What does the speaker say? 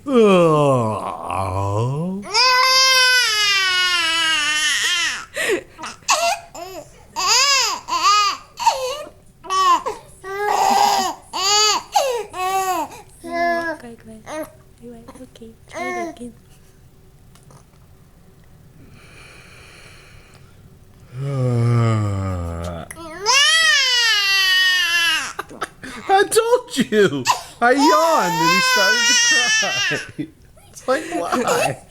乖， OK, try it again. I told you! I yawned and he started to cry. It's like, why?